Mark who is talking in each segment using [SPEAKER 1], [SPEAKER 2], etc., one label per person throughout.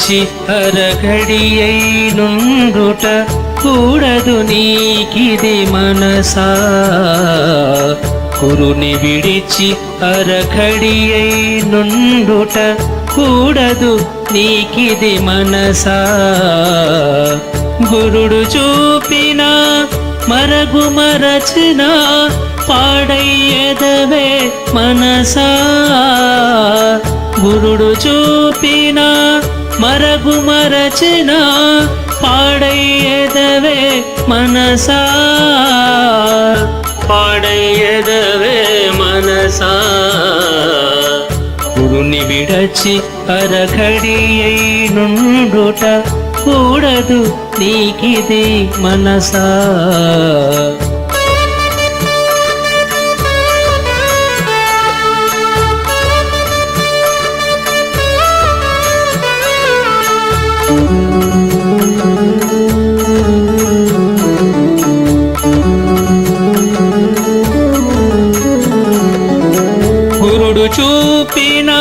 [SPEAKER 1] విడచి అరఘడియై నుండుట కూడదు నీకిది మనసా. గురుని విడిచి అరఘడియై నుండుట కూడదు నీకిది మనసా. గురుడు చూపిన మరగు మరచిన పాడయ్యదవే మనసా. గురుడు చూపిన మరగు మరచిన పాడయ్యదవే మనసా. పాడయ్యదవే మనసా. గురుని విడచి అరఘడియై నుండుట కూడదు నీకిది మనసా. గురుడు చూపిన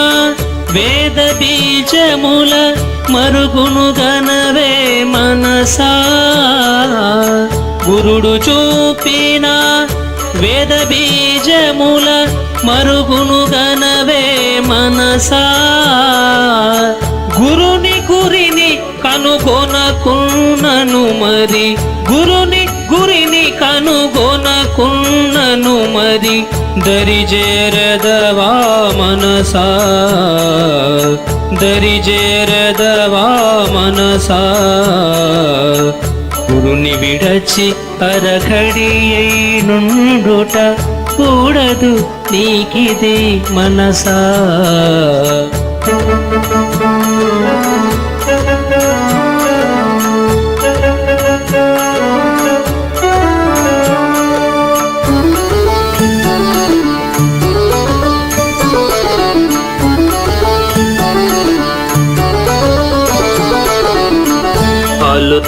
[SPEAKER 1] వేద బీజముల మరుగును గనవే మనసా. గురుడు చూపిన వేద బీజముల మరుగును గనవే మనసా. గురుని గురిని కనుగొనకున్నను మరి, గురుని గురిని కనుగొనకున్నను మరి, దరిజేరదవా మనసా. దరిజేరదవా మనసా. గురుని విడచి అరఘడియై నుండుట కూడదు నీకిది మనసా.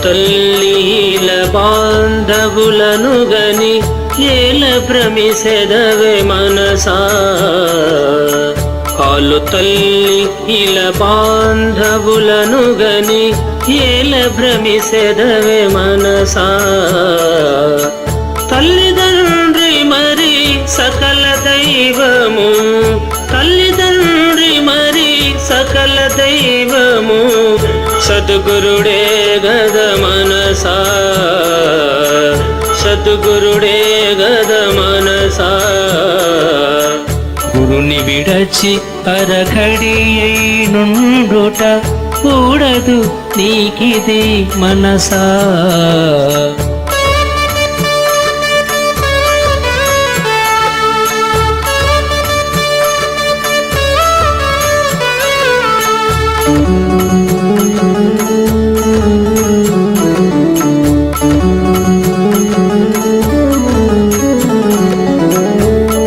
[SPEAKER 1] తల్లీల బాంధవులను గని ఏల భ్రమిసెదవే మనసా. కాలు తల్లి ఇల బాంధవులను గని ఏల భ్రమిసెదవే మనసా. తల్లిదండ్రి మరి సకల దైవము, తల్లిదండ్రి మరి సకల దైవము, సద్గురుడే గద మనసా. సద్గురుడే గద మనసా. గురుని విడచి అరఘడియై నుండుట కూడదు నీకిది మనసా.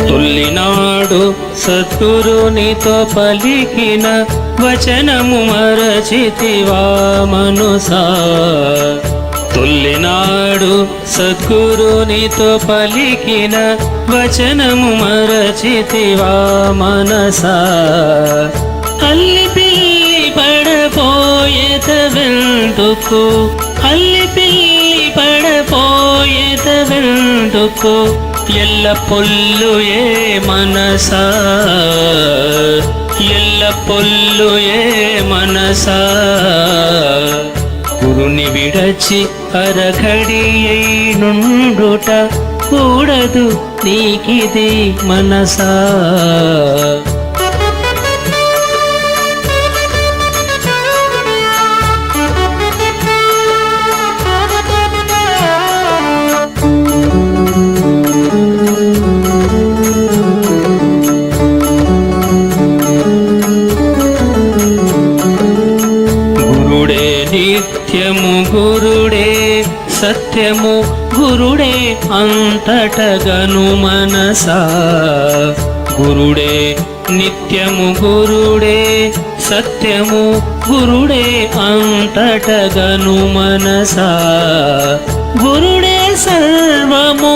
[SPEAKER 1] తొల్లినాడు సద్గురునితో పలికిన వచనము మరచితివా మనసా. తొల్లినాడు సద్గురునితో పలికిన వచనము మరచితివా మనసా. అల్లి పిల్లి పడపోయేదవెందుకు, అల్లి పిల్లి పడపోయేదవెందుకు, ఎల్ల పొల్లు ఏ మనసా. ఎల్ల పొల్లు ఏ మనసా. గురుని విడచి అరఘడియై నుండుట కూడదు నీకిది మనసా. నిత్యము గురుడే సత్యము, గురుడే అంతటగను మనసా. గురుడే నిత్యము, గురుడే సత్యము, గురుడే అంతటగను మనసా. గురుడే సర్వము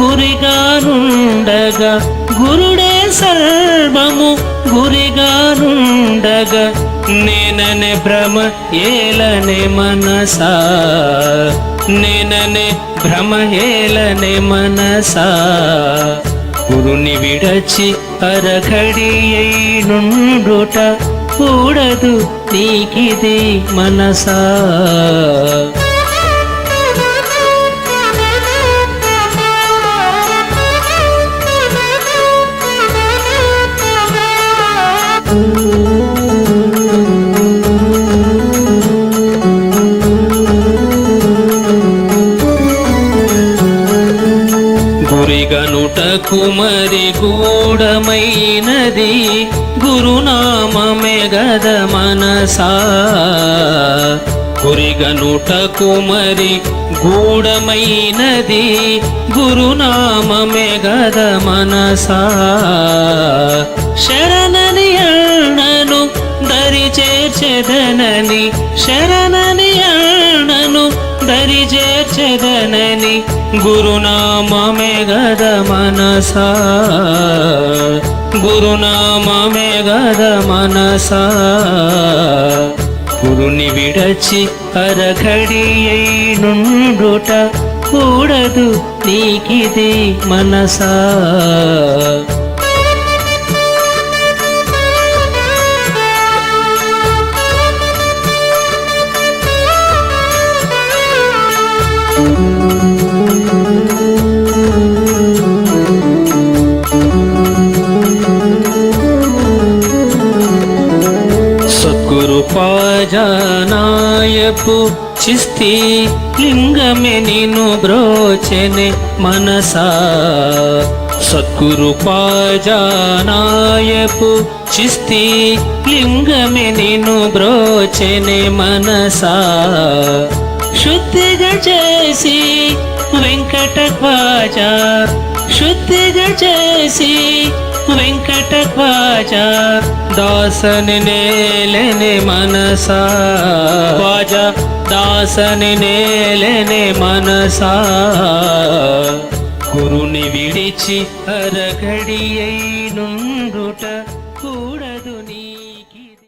[SPEAKER 1] గురిగానుండగా, గురుడే సర్వము గురిగానుండగా, నేనని నేననే భ్రమ ఏలనే మనసా నేననే భ్రమ ఏలనే మనసా గురుని విడచి అరఘడియై నుండుట కూడదు నీకిది మనసా గురిగనుటకు మరి గూఢమైనది గురునామమే గద మనసా గురిగనుటకు మరి గూఢమైనది గురునామమే గద మనసా శరణని అన్నను దరి చేర్చెదనని శరణని అన్నను దరి చేర్చెదనని గురునామమే గద మనసా గురునామమే గద మనసా గురుని విడచి అరఘడియై నుండుట కూడదు నీకిది మనసా పాజానాయపు చిస్తి లింగమే నిను బ్రోచెనే మనసా సద్గురు పాజానాయపు చిస్తి లింగమే నిను బ్రోచెనే మనసా శుద్ధిగా చేసి వెంకట ఖ్వాజా శుద్ధిగా చేసి వెంకట ఖ్వాజా దాసని నేలెనే మనసా ఖ్వాజా దాసని నేలెనే మనసా గురుని విడిచి అరఘడియై నుండుట